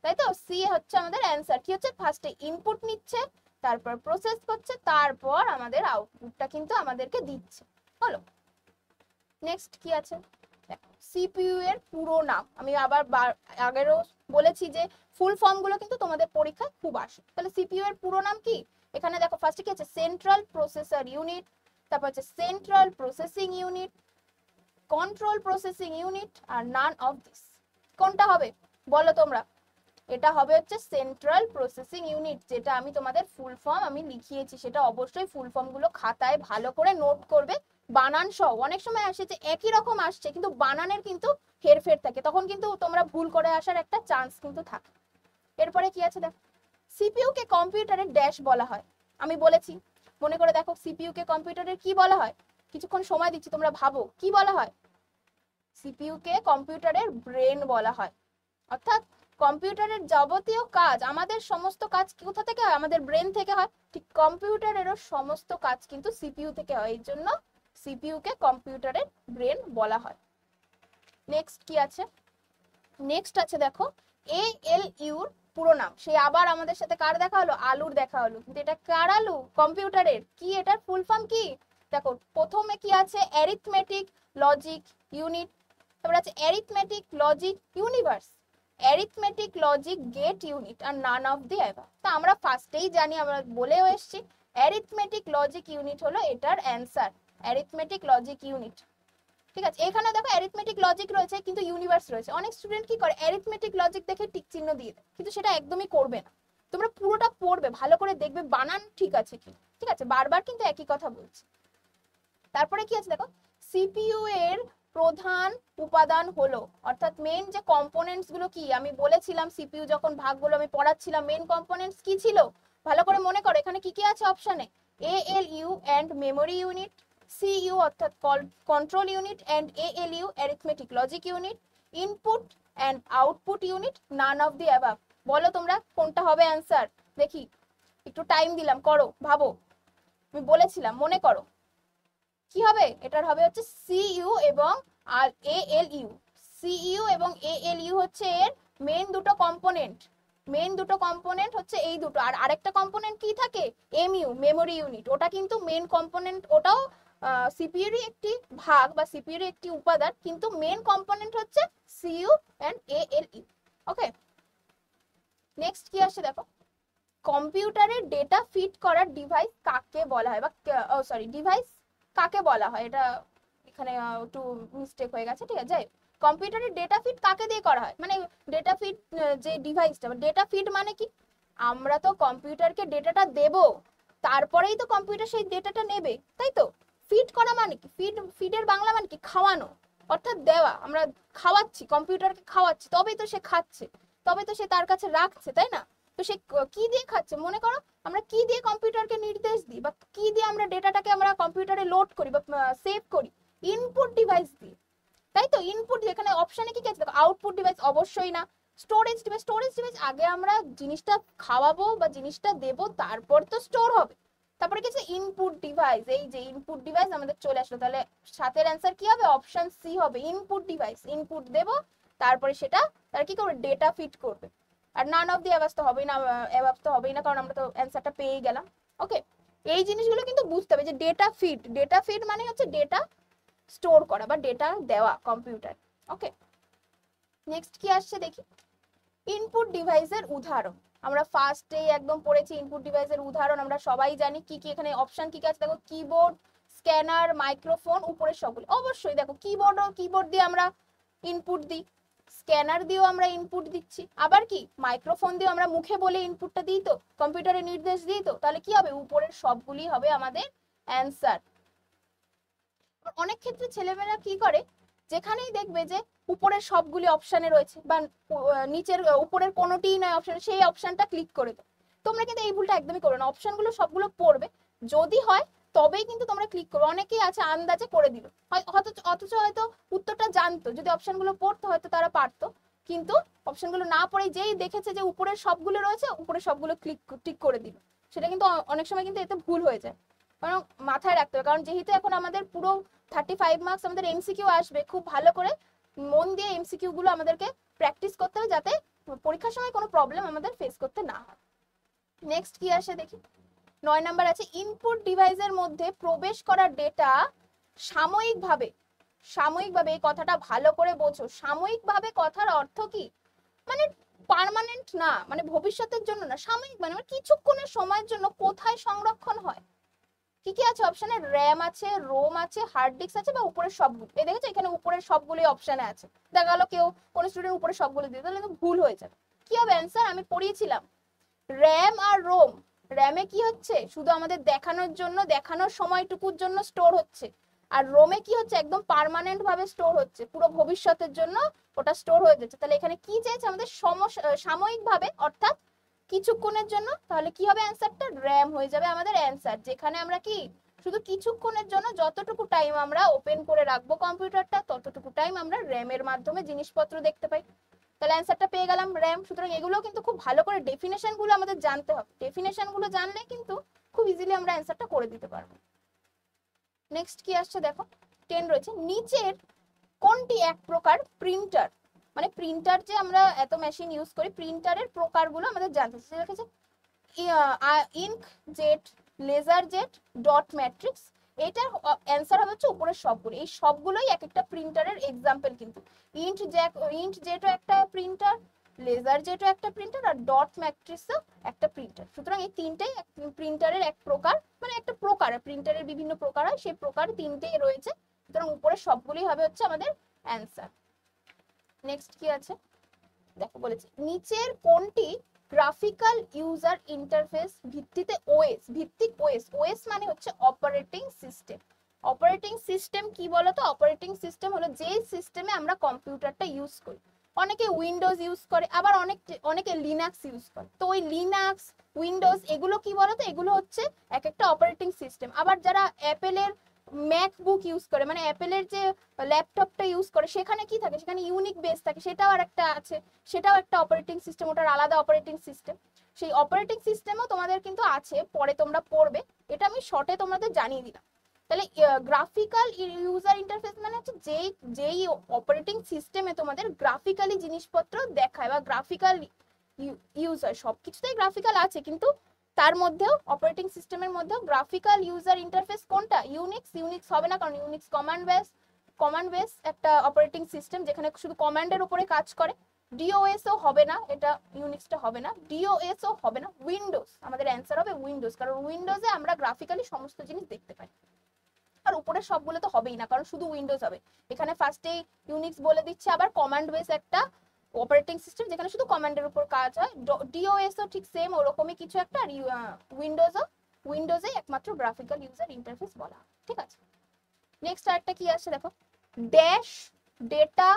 তাই তো? সি হচ্ছে আমাদের অ্যান্সার। কি হচ্ছে, ফার্স্টে ইনপুট নিচ্ছে, তারপর প্রসেস করছে, তারপর আমাদের আউটপুটটা কিন্তু আমাদেরকে দিচ্ছে। হলো। নেক্সট কি আছে, সিপিইউ এর পুরো নাম। আমি আবার আগেরও বলেছি যে ফুল ফর্ম গুলো কিন্তু তোমাদের পরীক্ষায় খুব আসে। তাহলে সিপিইউ এর পুরো নাম কি? এখানে দেখো ফার্স্টে কি আছে, সেন্ট্রাল প্রসেসর ইউনিট, তারপর হচ্ছে central processing unit, control processing unit, আর নান অফ দিস। কোনটা হবে বলো তোমরা? এটা হবে হচ্ছে সেন্ট্রাল প্রসেসিং ইউনিট, যেটা আমি তোমাদের ফুল ফর্ম আমি লিখিয়েছি। সেটা অবশ্যই ফুল ফর্ম গুলো খাতায় ভালো করে নোট করবে, বানান সহ। অনেক সময় আসে যে একই রকম আসছে কিন্তু বানানের কিন্তু হেরফের থাকে, তখন কিন্তু তোমরা ভুল করে আসার একটা চান্স কিন্তু থাকে। এরপরে কি আছে দেখো, সিপিইউ কে কম্পিউটারের ড্যাশ বলা হয়। আমি বলেছি, মনে করে দেখো, সিপিইউ কে কম্পিউটারের কি বলা হয়? কিছুক্ষণ সময় দিচ্ছি, তোমরা ভাবো কি বলা হয়। সিপিইউ কে কম্পিউটারের ব্রেন বলা হয়। অর্থাৎ কম্পিউটারের যাবতীয় কাজ, আমাদের সমস্ত কাজ কোথা থেকে হয়? আমাদের ব্রেন থেকে হয়। ঠিক কম্পিউটারেরও সমস্ত কাজ কিন্তু সিপিইউ থেকে হয়, এই জন্য সিপিইউ কে কম্পিউটারের ব্রেন বলা হয়। নেক্সট কি আছে, নেক্সট আছে দেখো এএলইউর পুরো নাম। সেই আবার আমাদের সাথে কার দেখা হলো? আলুর দেখা হলো। কিন্তু এটা কার আলু? কম্পিউটারের। কি এটার ফুল ফর্ম কি? দেখো প্রথমে কি আছে, অ্যারিথমেটিক লজিক ইউনিট, তারপর আছে arithmetic logic universe, arithmetic logic gate unit, আর নান অফ দি অ্যাবাভ। তা আমরা ফার্স্টেই জানি, আমরা বলেও এসেছি অ্যারিথমেটিক লজিক ইউনিট হলো এটার অ্যান্সার, অ্যারিথমেটিক লজিক ইউনিট। ঠিক আছে, এখানে দেখো অ্যারিথমেটিক লজিক রয়েছে কিন্তু ইউনিভার্স রয়েছে। অনেক স্টুডেন্ট কি করে, অ্যারিথমেটিক লজিক দেখে টিক চিহ্ন দিয়ে দেয়, কিন্তু সেটা একদমই করবে না। তোমরা পুরোটা পড়বে, ভালো করে দেখবে বানান ঠিক আছে কি। ঠিক আছে, বারবার কিন্তু একই কথা বলছি। তারপরে কি আছে দেখো, সিপিইউ এর প্রধান উপাদান হলো, অর্থাৎ মেইন যে কম্পোনেন্টস গুলো কি, আমি বলেছিলাম সিপিইউ যখন ভাগগুলো আমি পড়াচ্ছিলাম মেইন কম্পোনেন্টস কি ছিল, ভালো করে মনে করো। এখানে কি কি আছে অপশনে, ALU and memory unit, CU অর্থাৎ control unit, and ALU arithmetic logic unit, input and output unit, none of the above. বলো তোমরা কোনটা হবে অ্যান্সার? দেখি, একটু টাইম দিলাম, করো, ভাবো। আমি বলেছিলাম, মনে করো কি হবে। এটার হবে হচ্ছে সিইউ এবং আর এএলইউ। সিইউ এবং এএলইউ হচ্ছে এর মেইন দুটো কম্পোনেন্ট। মেইন দুটো কম্পোনেন্ট হচ্ছে এই দুটো। আর আরেকটা কম্পোনেন্ট কি থাকে, এমইউ, মেমোরি ইউনিট। ওটা কিন্তু মেইন কম্পোনেন্ট, ওটাও সিপিইউরই একটি ভাগ বা সিপিইউরই একটি উপাদান, কিন্তু মেইন কম্পোনেন্ট হচ্ছে CU and ALU. Okay, next কি আসছে দেখো, কম্পিউটারের ডেটা ফিট করার ডিভাইস কাকে বলা হয়, বা সরি ডিভাইস কাকে বলা হয়? এটা এখানে একটু মিস্টেক হয়ে গেছে। ঠিক আছে, যাই, কম্পিউটারের ডেটা ফিট কাকে দিয়ে করা হয়, মানে ডেটা ফিট যে ডিভাইসটা, ডেটা ফিট মানে কি, আমরা তো কম্পিউটারকে ডেটাটা দেব, তারপরেই তো কম্পিউটার সেই ডেটাটা নেবে, তাই তো? ফিট করা মানে কি, ফিডের বাংলা মানে কি, খাওয়ানো, অর্থাৎ দেওয়া। আমরা খাওয়াচ্ছি কম্পিউটারকে, খাওয়াচ্ছি, তবেই তো সে খাচ্ছে, তবে তো সে তার কাছে রাখছে, তাই না? তো সে কি দিয়ে খাচ্ছে, মনে করো আমরা কি দিয়ে কম্পিউটারকে নির্দেশ দিই, বা কি দিয়ে আমরা ডেটাটাকে আমরা কম্পিউটারে লোড করি বা সেভ করি, ইনপুট ডিভাইস দিয়ে, তাই তো? ইনপুট, যেখানে অপশনে কি আছে দেখো, আউটপুট ডিভাইস অবশ্যই না, স্টোরেজ ডিভাইস। স্টোরেজ ডিভাইস আগে আমরা জিনিসটা খাওয়াবো বা জিনিসটা দেবো, তারপর তো স্টোর হবে। তারপরে কি আছে, ইনপুট ডিভাইস। এই যে ইনপুট ডিভাইস আমাদের চলে আসলো, তাহলে সাথের অ্যান্সার কি হবে, অপশন সি হবে, ইনপুট ডিভাইস। ইনপুট দেবো, তারপরে সেটা তার কি করবে, ডেটা ফিট করবে। আর নান অফ দি অ্যাবাভ তো হবেই না, অ্যাবাভ তো হবেই না, কারণ আমরা তো অ্যান্সারটা পেয়ে গেলাম। ওকে, এই জিনিসগুলো কিন্তু বুঝতে হবে যে ডেটা ফিড মানে হচ্ছে ডেটা স্টোর করা বা ডেটা দেওয়া কম্পিউটার। ওকে, নেক্সট কি আসছে দেখি, ইনপুট ডিভাইসের উদাহরণ। আমরা ফার্স্টে একদম পড়েছি ইনপুট ডিভাইসের উদাহরণ, আমরা সবাই জানি কি কি এখানে অপশন কি কি আছে। দেখো কিবোর্ড, স্ক্যানার, মাইক্রোফোন, উপরের সবগুলো। অবশ্যই দেখো কিবোর্ড দিয়ে আমরা ইনপুট দিই, স্ক্যানার দিয়েও আমরা ইনপুট দিচ্ছি, আবার কি মাইক্রোফোন দিয়েও আমরা মুখে বলে ইনপুটটা দিই, তো কম্পিউটারে নির্দেশ দিই, তো তাহলে কি হবে, উপরের সবগুলি হবে আমাদের অ্যান্সার। অনেক ক্ষেত্রে ছেলেমেয়েরা কি করে, যেখানেই দেখবে যে উপরের সবগুলি অপশানে রয়েছে বা নিচের উপরের কোনোটিই নয় অপশন, সেই অপশনটা ক্লিক করে দাও। তোমরা কিন্তু এই ভুলটা একদমই করবে না, অপশনগুলো সবগুলো পড়বে, যদি হয় তবেই কিন্তু তোমরা ক্লিক করবে। অনেকেই আছে আন্দাজে করে দিল, অথচ হয়তো উত্তরটা জানতো, যদি অপশনগুলো পড়তো হয়তো তারা পারতো, কিন্তু অপশনগুলো না পড়ে যেই দেখেছে যে উপরের সবগুলো রয়েছে উপরের সবগুলো টিক করে দিল, সেটা কিন্তু অনেক সময় কিন্তু এতে ভুল হয়ে যায়। কারণ মাথায় রাখতে হবে, কারণ যেহেতু এখন আমাদের পুরো 35 মার্কস আমাদের এমসিকিউ আসবে, খুব ভালো করে মন দিয়ে এমসিকিউ গুলো আমাদেরকে প্র্যাকটিস করতে হবে, যাতে পরীক্ষার সময় কোনো প্রবলেম আমাদের ফেস করতে না হয়। নেক্সট কি আসে দেখি, 9 নাম্বার আছে, ইনপুট ডিভাইসের মধ্যে প্রবেশ করা ডেটা সাময়িকভাবে, এই কথাটা ভালো করে বোঝো, সাময়িকভাবে কথার অর্থ কি, মানে পার্মানেন্ট না, মানে ভবিষ্যতের জন্য না, সাময়িক মানে কিছুক্ষণের সময়ের জন্য কোথায় সংরক্ষণ হয়। কি কি আছে অপশনে, র্যাম আছে, রোম আছে, হার্ড ডিস্ক আছে, বা উপরের সবগুলো। এই দেখেছো এখানে উপরের সবগুলোই অপশনে আছে, দেখা গেল কেউ কোন স্টুডেন্ট উপরে সবগুলো দিয়ে, তাহলে কিন্তু ভুল হয়ে যাবে। কি হবে অ্যান্সার, আমি পড়িয়েছিলাম র্যাম আর রোম। র্যামে কি হচ্ছে, শুধু আমাদের দেখানোর জন্য, দেখানোর সময়টুকুর জন্য স্টোর হচ্ছে, আর রোমে কি হচ্ছে, একদম পার্মানেন্ট ভাবে স্টোর হচ্ছে, পুরো ভবিষ্যতের জন্য ওটা স্টোর হয়ে যাচ্ছে। তাহলে এখানে কি চেয়েছে আমাদের, সাময়িক ভাবে, অর্থাৎ কিছুক্ষণের জন্য, তাহলে কি হবে অ্যান্সারটা, র্যাম হয়ে যাবে আমাদের অ্যান্সার। যেখানে আমরা কি শুধু কিছুক্ষণের জন্য যতটুকু টাইম আমরা ওপেন করে রাখবো কম্পিউটারটা, ততটুকু টাইম আমরা র্যামের মাধ্যমে জিনিসপত্র দেখতে পাই। তাহলে অ্যান্সারটা পেয়ে গেলাম র্যাম। সুতরাং এগুলো কিন্তু খুব ভালো করে ডেফিনেশন গুলো আমাদের জানতে হবে, ডেফিনেশন গুলো জানলে কিন্তু খুব ইজিলি আমরা অ্যান্সারটা করে দিতে পারবো। নেক্সট কি আসছে দেখো, 10 রয়েছে, নিচের কোনটি এক প্রকার প্রিন্টার, মানে প্রিন্টার যে আমরা এত মেশিন ইউজ করি, প্রিন্টারের প্রকারগুলো আমাদের জানতে হবে। দেখেছে ink jet, laser jet, dot matrix, এটার অ্যান্সার হবে হচ্ছে উপরের সবগুলো। এই সবগুলোই এক একটা প্রিন্টারের এক্সাম্পল কিন্তু। ইন্ট জেটও একটা প্রিন্টার, লেজার জেটও একটা প্রিন্টার, আর ডট ম্যাট্রিক্সও একটা প্রিন্টার। সুতরাং এই তিনটেই প্রিন্টারের এক প্রকার, মানে একটা প্রকার, প্রিন্টারের বিভিন্ন প্রকার হয়, সেই প্রকার তিনটেই রয়েছে। সুতরাং উপরের সবগুলোই হবে হচ্ছে আমাদের অ্যান্সার। নেক্সট কি আছে দেখো, বলেছে নিচের কোনটি গ্রাফিক্যাল ইউজার ইন্টারফেস ভিত্তিতে ওএস মানে হচ্ছে অপারেটিং সিস্টেম। অপারেটিং সিস্টেম কি বলতো, অপারেটিং সিস্টেম হলো যে সিস্টেমে আমরা কম্পিউটারটা ইউজ করি। অনেকে উইন্ডোজ ইউজ করে, আবার অনেকে লিনাক্স ইউজ করে। তো ওই লিনাক্স, উইন্ডোজ এগুলো কি বলতো, এগুলো হচ্ছে এক একটা অপারেটিং সিস্টেম। আবার যারা অ্যাপেলের ম্যাকবুক ইউজ করে, মানে অ্যাপেলের যে ল্যাপটপটা ইউজ করে, সেখানে কি থাকে, সেখানে ইউনিক বেস থাকে, সেটাও আর একটা আছে, সেটাও একটা অপারেটিং সিস্টেম, ওটার আলাদা অপারেটিং সিস্টেম। সেই অপারেটিং সিস্টেমও তোমাদের কিন্তু আছে, পরে তোমরা পড়বে, এটা আমি শর্টে তোমাদের জানিয়ে দিলাম। তাহলে গ্রাফিক্যাল ইউজার ইন্টারফেস মানে হচ্ছে যেই অপারেটিং সিস্টেমে তোমাদের গ্রাফিক্যালি জিনিসপত্র দেখায় বা গ্রাফিক্যাল ইউজ হয়। সবকিছুতেই গ্রাফিক্যাল আছে, কিন্তু তার মধ্যেও অপারেটিং সিস্টেমের মধ্যেও গ্রাফিক্যাল ইউজার ইন্টারফেস কোনটা, ইউনিক্স হবে না, কারণ ইউনিক্স কমান্ড বেস একটা অপারেটিং সিস্টেম, যেখানে শুধু কমান্ডের উপরে কাজ করে। ডিওএসও হবে না, এটা ইউনিক্সটা হবে না, ডিওএসও হবে না। উইন্ডোজ, আমাদের অ্যান্সার হবে উইন্ডোজ, কারণ উইন্ডোজে আমরা গ্রাফিক্যালি সমস্ত জিনিস দেখতে পাই। আর উপরে সবগুলো তো হবেই না, কারণ শুধু উইন্ডোজ হবে। এখানে ফার্স্টেই ইউনিক্স বলে দিচ্ছে, আবার কমান্ড বেস একটা অপারেটিং সিস্টেম, যেখানে শুধু কমান্ডের উপর কাজ হয়। ডিওএসও ঠিক সেম ওরকমই কিছু একটা, আর উইন্ডোজে একমাত্র গ্রাফিক্যাল ইউজার ইন্টারফেস বলা, ঠিক আছে। নেক্সট আরেকটা কি আছে দেখো, ড্যাশ ডেটা,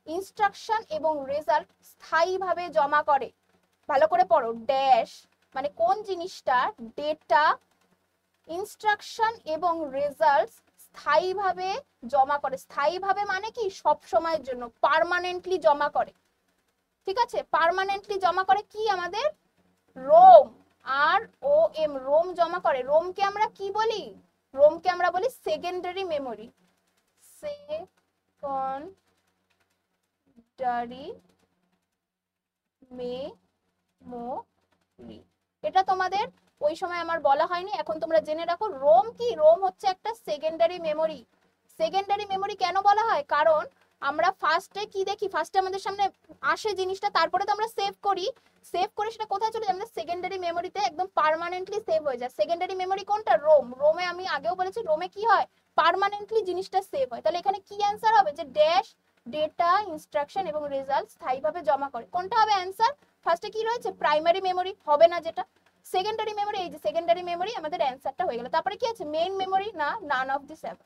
ইনস্ট্রাকশন এবং রেজাল্ট স্থায়ীভাবে জমা করে। ভালো করে পড়ো, ড্যাশ মানে কোন জিনিসটা ডেটা, ইনস্ট্রাকশন এবং রেজাল্টস স্থায়ীভাবে জমা করে। স্থায়ীভাবে মানে কি, সব সময়ের জন্য, পার্মানেন্টলি জমা করে, ঠিক আছে। পার্মানেন্টলি জমা করে কি আমাদের, রোম, আর ও এম, রোম জমা করে। রোমকে আমরা কি বলি, রোমকে আমরা বলি সেকেন্ডারি মেমোরি, সেকেন্ডারি মেমোরি। এটা তোমাদের ওই সময় আমার বলা হয়নি, এখন তোমরা জেনে রাখো। রোম কি? রোম হচ্ছে একটা সেকেন্ডারি মেমোরি। সেকেন্ডারি মেমোরি কেন বলা হয়? কারণ আমরা ফার্স্টে কি দেখি, ফার্স্টে আমাদের সামনে আসে জিনিসটা, তারপরে তো আমরা সেভ করি। সেভ করে সেটা কোথায় চলে যায়? আমাদের সেকেন্ডারি মেমোরিতে একদম পার্মানেন্টলি সেভ হয়ে যায়। সেকেন্ডারি মেমোরি কোনটা? রোম। রোমে আমি আগেও বলেছি, রোমে কি হয়? পার্মানেন্টলি জিনিসটা সেভ হয়। তাহলে এখানে কি অ্যান্সার হবে? যে ড্যাশ ডেটা, ইনস্ট্রাকশন এবং রেজাল্ট স্থায়ীভাবে জমা করে। কোনটা হবে অ্যান্সার? ফার্স্টে কি রয়েছে? প্রাইমারি মেমোরি হবে না, যেটা সেকেন্ডারি মেমোরি। এই যে সেকেন্ডারি মেমোরি আমাদের অ্যান্সারটা হয়ে গেল। তারপরে কি আছে? মেইন মেমোরি না, নান of this above.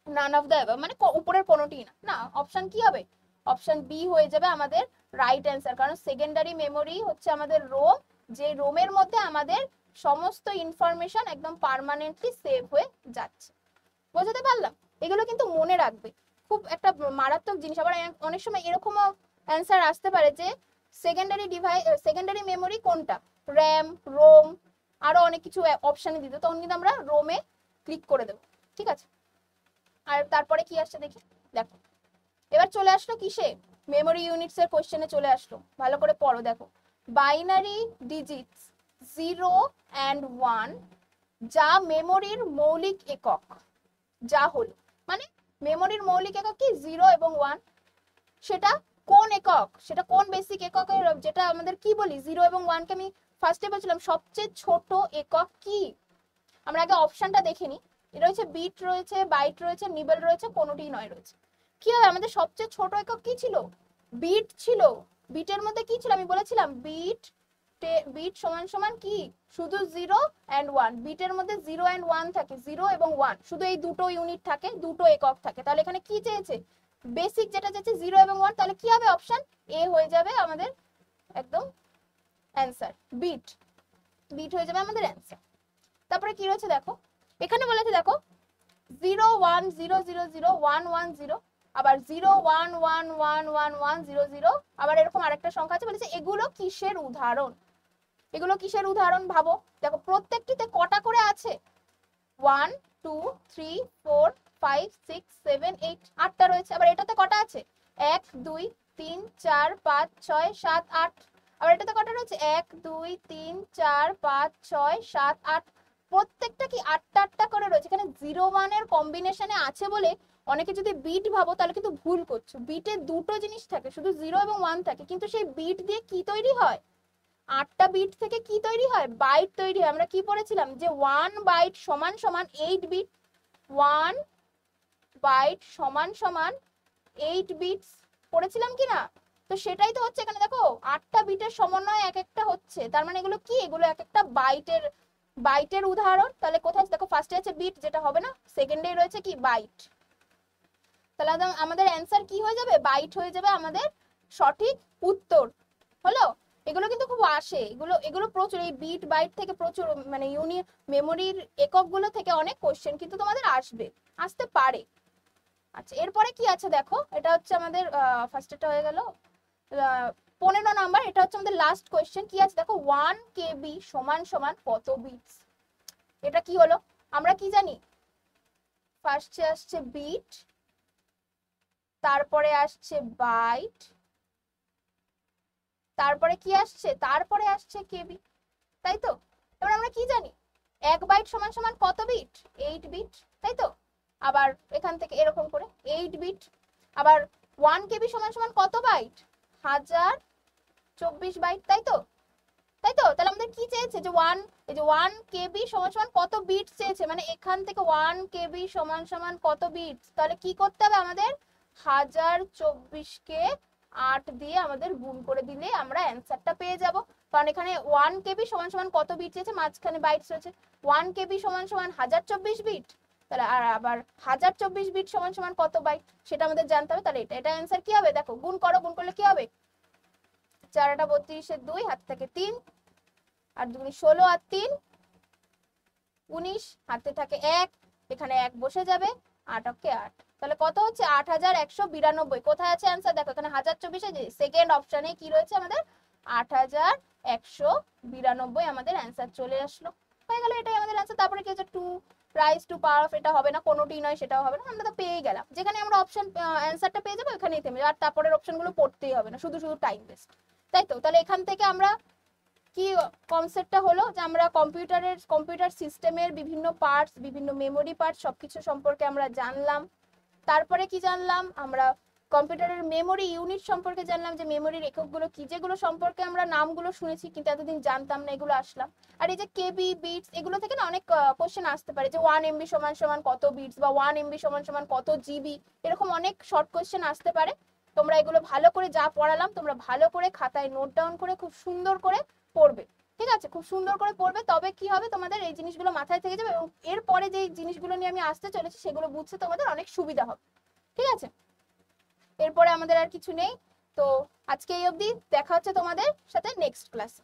None of the above মানে উপরের কোনোটি না। না, অপশন কি হবে? অপশন বি হয়ে যাবে আমাদের রাইট অ্যান্সার। কারণ সেকেন্ডারি মেমোরি হচ্ছে আমাদের রোম, যে রোমের মধ্যে আমাদের সমস্ত ইনফরমেশন একদম পার্মানেন্টলি সেভ হয়ে যাচ্ছে। বোঝাতে পারলাম? এগুলো কিন্তু মনে রাখবে, খুব একটা মারাত্মক জিনিস। আবার অনেক সময় এরকমও অ্যান্সার আসতে পারে যে সেকেন্ডারি ডিভাইস, সেকেন্ডারি মেমোরি কোনটা? র্যাম, রোম, আরো অনেক কিছু অপশন দিতে, তখন কিন্তু আমরা রোমে ক্লিক করে দেবো। ঠিক আছে, আর তারপরে কি আসছে দেখি। দেখো এবার চলে আসলো কিসে? মেমোরি ইউনিটস এর কোশ্চেনে চলে আসলো। ভালো করে পড়ো, দেখো। বাইনারি ডিজিটস 0 and 1 যা মেমোরির মৌলিক একক, যা হলো মানে মেমোরির মৌলিক একক কি? 0 এবং 1। সেটা কোন একক? সেটা কোন বেসিক এককের, যেটা আমাদের কি বলি? 0 এবং 1 কে আমি ফার্স্টে বলছিলাম সবচেয়ে ছোট একক কি? আমরা আগে অপশনটা দেখে নিই। এটা রয়েছে বিট, রয়েছে বাইট, রয়েছে নিবেল, রয়েছে কোনোটি নয় রয়েছে। কি হবে? আমাদের সবচেয়ে ছোট একক কি ছিল? বিট ছিল। বিটের মধ্যে কি ছিল? আমি বলেছিলাম বিট, বিট সমান সমান কি? শুধু 0 and 1। বিটের মধ্যে 0 and 1 থাকে, 0 এবং 1 শুধু এই দুটো ইউনিট থাকে, দুটো একক থাকে। তাহলে এখানে কি চেয়েছে? বেসিক যেটা চেয়েছে 0 এবং 1। তাহলে কি হবে? অপশন এ হয়ে যাবে আমাদের একদম অ্যান্সার। বিট, বিট হয়ে যাবে আমাদের অ্যান্সার। তারপরে কি রয়েছে দেখো, এখানে বলেছে দেখো 0 1 0 0 0 1 1 0, আবার 0 1 1 1 1 1 0 0, আবার এরকম আরেকটা সংখ্যা আছে। বলেছে এগুলো কিসের উদাহরণ? এগুলো কিসের উদাহরণ ভাবো। দেখো প্রত্যেকটিতে কটা করে আছে? 1 2 3 4 5 6 7 8, 8টা রয়েছে। আবার এটাতে কটা আছে? 1 2 3 4 5 6 7 8। আবার এটাতে কটা রয়েছে? 1 2 3 4 5 6 7 8। প্রত্যেকটা কি 8টা 8টা করে রয়েছে। এখানে 0 1 এর কম্বিনেশনে আছে বলে অনেকে যদি বিট ভাবো তাহলে কিন্তু ভুল করছো। বিটে দুটো জিনিস থাকে, শুধু 0 এবং 1 থাকে, কিন্তু সেই বিট দিয়ে কি তৈরি হয়? 8টা বিট থেকে কি তৈরি হয়? বাইট তৈরি হয়। আমরা কি পড়েছিলাম? যে 1 বাইট সমান সমান 8 বিট। 1 বাইট সমান সমান 8 বিটস পড়েছিলাম কি না? তো সেটাই তো হচ্ছে এখানে। দেখো 8টা বিটের সমন্বয় এক একটা হচ্ছে, তার মানে এগুলো কি? এগুলো এক একটা বাইটের উদাহরণ। তাহলে কোথায় দেখো ফার্স্টে আছে বিট, যেটা হবে না। সেকেন্ডে রয়েছে কি? বাইট। তাহলে আমাদের অ্যান্সার কি হয়ে যাবে? বাইট হয়ে যাবে আমাদের সঠিক উত্তর। হলো? এগুলো কিন্তু খুব আসে, এগুলো এগুলো প্রচুর, এই বিট বাইট থেকে প্রচুর, মানে মেমোরির এককগুলো থেকে অনেক কোশ্চেন কিন্তু তোমাদের আসতে পারে। আচ্ছা এরপরে কি আছে দেখো, এটা হচ্ছে আমাদের ফার্স্ট এটা হয়ে গেল 15 নাম্বার। এটা হচ্ছে আমাদের লাস্ট কোশ্চেন। কি আছে দেখো, 1 KB সমান সমান কত বিটস? এটা কি হলো? আমরা কি জানি? ফার্স্টে আসছে বিট, তারপরে আসছে বাইট, তারপরে কি আসছে? তারপরে আসছে কেবি, তাই তো? এবার আমরা কি জানি? 1 বাইট সমান সমান কত বিট? 8 বিট, তাই তো? আবার এখান থেকে এরকম করে 8 বিট। আবার 1 কেবি সমান সমান কত বাইট? 1024 বাইট, তাই তো? তাই তো? তাহলে আমাদের কি চেয়েছে? যে 1, এই যে 1 কেবি সমান সমান কত বিট চেয়েছে, মানে এখান থেকে 1 কেবি সমান সমান কত বিট। তাহলে কি করতে হবে আমাদের? 1024 কে 8 দিয়ে আমাদের গুণ করে দিলে আমরা অ্যান্সারটা পেয়ে যাব। কারণ এখানে 1 কেবি সমান সমান কত বিট চেয়েছে, মাঝখানে বাইটস রয়েছে। 1 কেবি সমান সমান 1024 বিট। তাহলে আর আবার 1024 বিট সমান সমান কত বাইট সেটা আমাদের জানতে হবে। তাহলে এটা অ্যান্সার কি হবে? দেখো গুণ করো, গুণ করলে কি হবে? 4 8 32 2, হাত থেকে 3, আর 2 16, আর 3 19, হাতে থাকে 1, এখানে 1 বসে যাবে, 8 অক্ষে 8। তাহলে কত হচ্ছে? 8192। কোথায় আছে অ্যান্সার? দেখো এখানে 1024 এ, যে সেকেন্ড অপশনে কি রয়েছে আমাদের? 8192 আমাদের অ্যান্সার চলে আসলো। হয়ে গেল, এটাই আমাদের অ্যান্সার। তারপরে কি হচ্ছে? 2 রাইজ টু পাওয়ার অফ, এটা হবে না, কোনোটি নয়, সেটাও হবে না। আমরা তো পেয়ে গেলাম, যেখানে আমরা অপশন অ্যান্সারটা পেয়ে যাবো এখানেই থেমে যাবো, আর তারপরের অপশনগুলো পড়তেই হবে না, শুধু শুধু টাইম ওয়েস্ট, তাই তো? তাহলে এখান থেকে আমরা কি কনসেপ্টটা হলো যে আমরা কম্পিউটার সিস্টেমের বিভিন্ন পার্টস, বিভিন্ন মেমোরি পার্টস সবকিছু সম্পর্কে আমরা জানলাম। তারপরে কি জানলাম আমরা কম্পিউটারের মেমোরি ইউনিট সম্পর্কে জানলাম, যে মেমোরির এককগুলো কি, যেগুলো সম্পর্কে আমরা নামগুলো শুনেছি কিন্তু এতদিন জানতাম না, এগুলো আসলাম। আর এই যে কেবি, বিটস, এগুলো থেকে না অনেক কোশ্চেন আসতে পারে, যে 1 MB সমান সমান কত বিটস, বা 1 MB সমান সমান কত জিবি, এরকম অনেক শর্ট কোশ্চেন আসতে পারে। তোমরা এগুলো ভালো করে, যা পড়ালাম তোমরা ভালো করে খাতায় নোট ডাউন করে খুব সুন্দর করে পড়বে, ঠিক আছে? খুব সুন্দর করে পড়বে, তবে কি হবে, তোমাদের এই জিনিসগুলো মাথায় থেকে যাবে এবং এরপরে যে জিনিসগুলো নিয়ে আমি আসতে চলেছি সেগুলো বুঝতে তোমাদের অনেক সুবিধা হবে, ঠিক আছে? এরপরে আমাদের আর কিছু নেই, তো আজকে এই অবধি, দেখা হচ্ছে তোমাদের সাথে নেক্সট ক্লাসে।